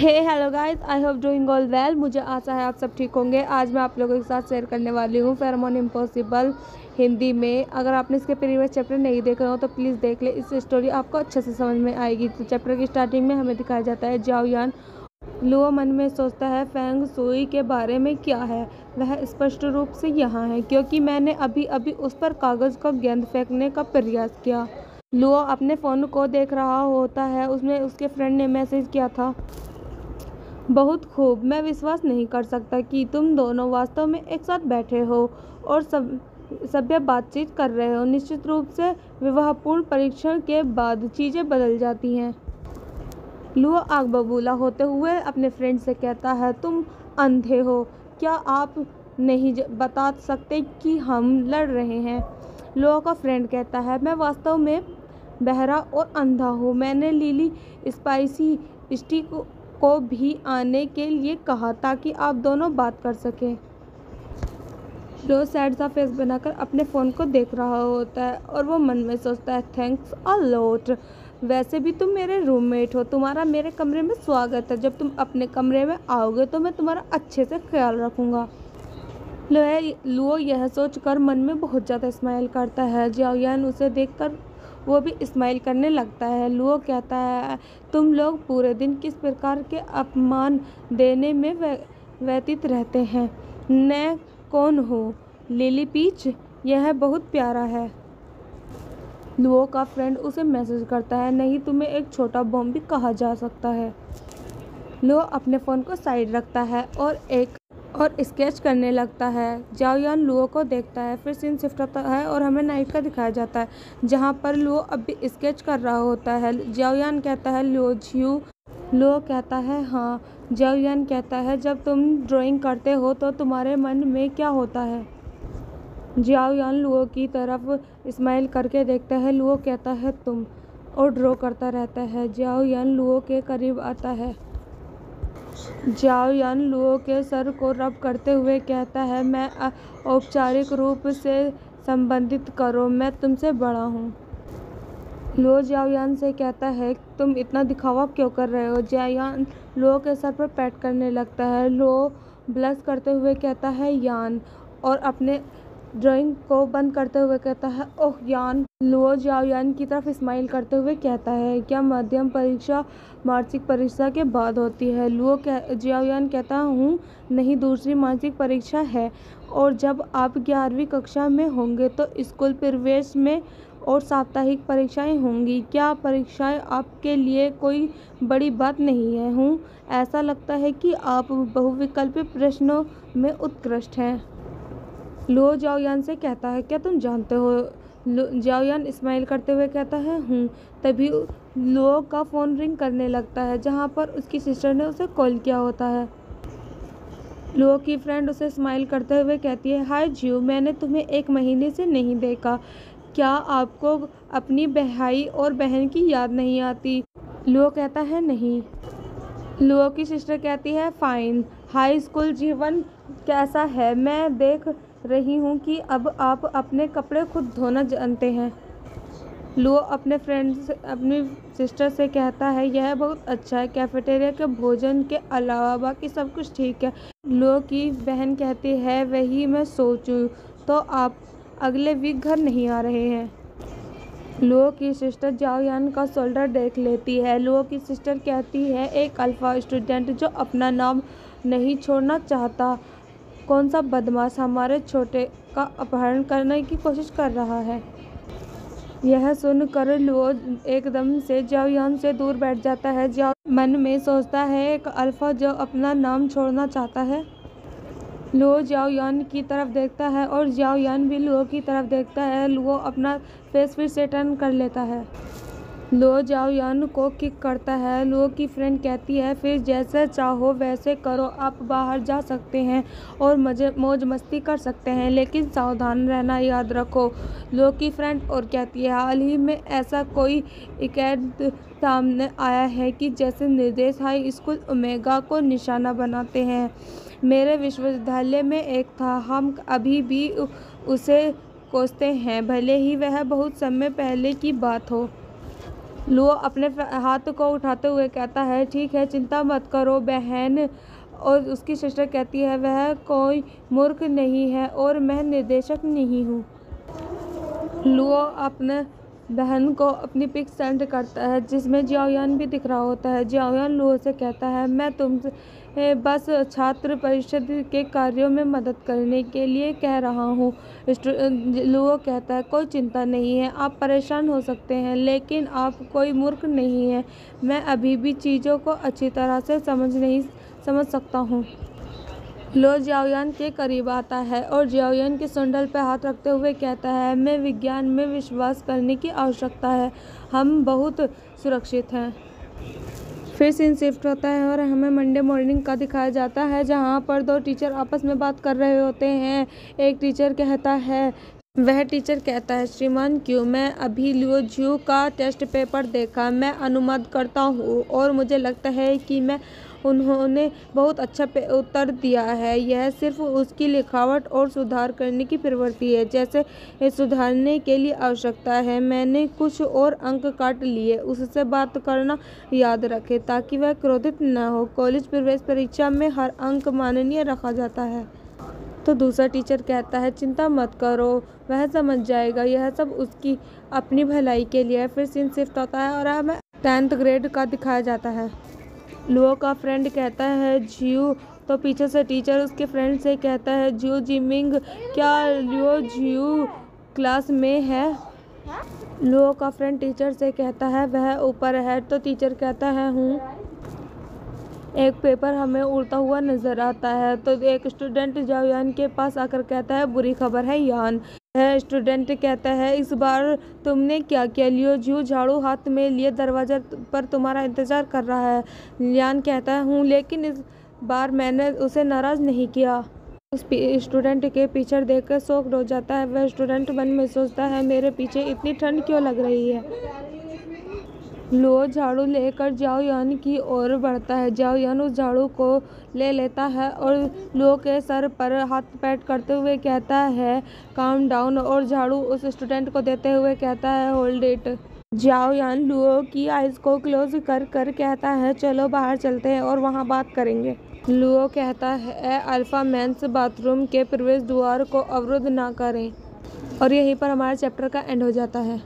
Hello guys, I hope doing all well. मुझे आशा है आप सब ठीक होंगे। आज मैं आप लोगों के साथ शेयर करने वाली हूँ फेरोमोन इम्पॉसिबल हिंदी में। अगर आपने इसके प्रीवियस चैप्टर नहीं देखे हो तो प्लीज़ देख ले, इस स्टोरी आपको अच्छे से समझ में आएगी। तो चैप्टर की स्टार्टिंग में हमें दिखाया जाता है जाओ यान। लुओ मन में सोचता है फेंग शुई के बारे में क्या है। वह स्पष्ट रूप से यहाँ है क्योंकि मैंने अभी अभी उस पर कागज़ का गेंद फेंकने का प्रयास किया। लुओ अपने फ़ोन को देख रहा होता है। उसमें उसके फ्रेंड ने मैसेज किया था, बहुत खूब। मैं विश्वास नहीं कर सकता कि तुम दोनों वास्तव में एक साथ बैठे हो और सभ्य बातचीत कर रहे हो। निश्चित रूप से विवाहपूर्ण परीक्षण के बाद चीज़ें बदल जाती हैं। लुओ आग बबूला होते हुए अपने फ्रेंड से कहता है, तुम अंधे हो क्या? आप नहीं बता सकते कि हम लड़ रहे हैं? लुओ का फ्रेंड कहता है, मैं वास्तव में बहरा और अंधा हूँ। मैंने लिली स्पाइसी स्टिक को भी आने के लिए कहा ताकि आप दोनों बात कर सकें। लुओ सैड सा फेस बनाकर अपने फ़ोन को देख रहा होता है और वो मन में सोचता है, थैंक्स अ लॉट। वैसे भी तुम मेरे रूममेट हो, तुम्हारा मेरे कमरे में स्वागत है। जब तुम अपने कमरे में आओगे तो मैं तुम्हारा अच्छे से ख्याल रखूँगा। लुओ यह सोचकर मन में बहुत ज़्यादा स्माइल करता है। जाओ यान उसे देखकर वो भी स्माइल करने लगता है। लुओ कहता है, तुम लोग पूरे दिन किस प्रकार के अपमान देने में व्यतीत रहते हैं। मैं कौन हूँ? लिली पीच, यह बहुत प्यारा है। लुओ का फ्रेंड उसे मैसेज करता है, नहीं, तुम्हें एक छोटा बॉम्ब भी कहा जा सकता है। लुओ अपने फ़ोन को साइड रखता है और स्केच करने लगता है। जाओ यान लुओ को देखता है। फिर सीन शिफ्ट होता है और हमें नाइट का दिखाया जाता है जहाँ पर लुओ अब भी स्केच कर रहा होता है। जाओ यान कहता है, लुओ कहता है, हाँ। जाओ यान कहता है, जब तुम ड्राइंग करते हो तो तुम्हारे मन में क्या होता है? जाओ यान लुओ की तरफ स्माइल करके देखता है। लुओ कहता है, तुम, और ड्रॉ करता रहता है। जाओ यान लुओ के करीब आता है। जाओ यान लुओ के सर को रब करते हुए कहता है, मैं औपचारिक रूप से संबंधित करो, मैं तुमसे बड़ा हूँ। लुओ जाओ यान से कहता है, तुम इतना दिखावा क्यों कर रहे हो? जाओ यान लुओ के सर पर पैट करने लगता है। लुओ ब्लश करते हुए कहता है, यान, और अपने ड्राइंग को बंद करते हुए कहता है, ओह यान। लुओ जाओ यान की तरफ स्माइल करते हुए कहता है, क्या मध्यम परीक्षा मासिक परीक्षा के बाद होती है? जाओ यान कहता हूँ, नहीं, दूसरी मासिक परीक्षा है, और जब आप 11वीं कक्षा में होंगे तो स्कूल प्रवेश में और साप्ताहिक परीक्षाएं होंगी। क्या परीक्षाएं आपके लिए कोई बड़ी बात नहीं है? हूँ, ऐसा लगता है कि आप बहुविकल्पी प्रश्नों में उत्कृष्ट हैं। लुओ जाओ यान से कहता है, क्या तुम जानते हो? जाओ यान स्माइल करते हुए कहता है, हूँ। तभी लुओ का फ़ोन रिंग करने लगता है जहाँ पर उसकी सिस्टर ने उसे कॉल किया होता है। लुओ की फ्रेंड उसे स्माइल करते हुए कहती है, हाय जियो, मैंने तुम्हें 1 महीने से नहीं देखा। क्या आपको अपनी भाई और बहन की याद नहीं आती? लुओ कहता है, नहीं। लुओ की सिस्टर कहती है, फाइन। हाई स्कूल जीवन कैसा है? मैं देख रही हूँ कि अब आप अपने कपड़े खुद धोना जानते हैं। लुओ अपने अपनी सिस्टर से कहता है, यह बहुत अच्छा है। कैफेटेरिया के भोजन के अलावा बाकी सब कुछ ठीक है। लुओ की बहन कहती है, वही मैं सोचूं तो आप अगले वीक घर नहीं आ रहे हैं। लुओ की सिस्टर जाओ यान का शोल्डर देख लेती है। लुओ की सिस्टर कहती है, एक अल्फा स्टूडेंट जो अपना नाम नहीं छोड़ना चाहता। कौन सा बदमाश हमारे छोटे का अपहरण करने की कोशिश कर रहा है? यह सुनकर लुओ एकदम से जाओ यान से दूर बैठ जाता है। जाओ मन में सोचता है, एक अल्फा जो अपना नाम छोड़ना चाहता है। लुओ जाओ यान की तरफ देखता है और जाओ यान भी लुओ की तरफ देखता है। लुओ अपना फेस फिर से टर्न कर लेता है। लुओ जाओ यान को किक करता है। लुओ की फ्रेंड कहती है, फिर जैसे चाहो वैसे करो, आप बाहर जा सकते हैं और मौज मस्ती कर सकते हैं, लेकिन सावधान रहना याद रखो। लुओ की फ्रेंड और कहती है, हाल ही में ऐसा कोई इकैद सामने आया है कि जैसे निर्देश हाई स्कूल ओमेगा को निशाना बनाते हैं। मेरे विश्वविद्यालय में एक था, हम अभी भी उसे कोसते हैं, भले ही वह बहुत समय पहले की बात हो। लुओ अपने हाथ को उठाते हुए कहता है, ठीक है, चिंता मत करो बहन। और उसकी सिस्टर कहती है, वह कोई मूर्ख नहीं है और मैं निर्देशक नहीं हूँ। लुओ अपने बहन को अपनी पिक सेंड करता है जिसमें जियाओयान भी दिख रहा होता है। जियाओयान लुओ से कहता है, मैं तुमसे बस छात्र परिषद के कार्यों में मदद करने के लिए कह रहा हूँ। लुओ कहता है, कोई चिंता नहीं है, आप परेशान हो सकते हैं लेकिन आप कोई मूर्ख नहीं हैं। मैं अभी भी चीज़ों को अच्छी तरह से समझ सकता हूँ। लो जियाओयान के करीब आता है और जियाओयान के सैंडल पर हाथ रखते हुए कहता है, हमें विज्ञान में विश्वास करने की आवश्यकता है, हम बहुत सुरक्षित हैं। फिर सीन शिफ्ट होता है और हमें मंडे मॉर्निंग का दिखाया जाता है जहां पर दो टीचर आपस में बात कर रहे होते हैं। एक टीचर कहता है, वह टीचर कहता है, श्रीमान क्यों, मैं अभी लियो झू का टेस्ट पेपर देखा, मैं अनुवाद करता हूँ और मुझे लगता है कि उन्होंने बहुत अच्छा उत्तर दिया है। यह सिर्फ उसकी लिखावट और सुधार करने की प्रवृत्ति है, जैसे सुधारने के लिए आवश्यकता है। मैंने कुछ और अंक काट लिए, उससे बात करना याद रखें ताकि वह क्रोधित न हो। कॉलेज प्रवेश परीक्षा में हर अंक माननीय रखा जाता है। तो दूसरा टीचर कहता है, चिंता मत करो, वह समझ जाएगा, यह सब उसकी अपनी भलाई के लिए है। फिर सीन शिफ्ट होता है और हमें 10th ग्रेड का दिखाया जाता है। लुओ का फ्रेंड कहता है, जियो। तो पीछे से टीचर उसके फ्रेंड से कहता है, जियो जिमिंग, क्या लियो जियो क्लास में है? लुओ का फ्रेंड टीचर से कहता है, वह ऊपर है। तो टीचर कहता है, हूँ। एक पेपर हमें उड़ता हुआ नजर आता है। तो एक स्टूडेंट जियाओयान के पास आकर कहता है, बुरी खबर है यान। है स्टूडेंट कहता है, इस बार तुमने क्या किया? लियो झू झाड़ू हाथ में लिए दरवाजे पर तुम्हारा इंतजार कर रहा है। यान कहता है, हूँ, लेकिन इस बार मैंने उसे नाराज नहीं किया। उस स्टूडेंट के पीछे देखकर शॉक्ड हो जाता है। वह स्टूडेंट मन में सोचता है, मेरे पीछे इतनी ठंड क्यों लग रही है? लुओ झाड़ू लेकर जियाओयान की ओर बढ़ता है। जियाओयान उस झाड़ू को ले लेता है और लुओ के सर पर हाथ पैट करते हुए कहता है, काम डाउन, और झाड़ू उस स्टूडेंट को देते हुए कहता है, होल्ड इट। जियाओयान लुओ की आइज को क्लोज कर कहता है, चलो बाहर चलते हैं और वहाँ बात करेंगे। लुओ कहता है, अल्फा मेंस बाथरूम के प्रवेश द्वार को अवरुद्ध ना करें। और यहीं पर हमारे चैप्टर का एंड हो जाता है।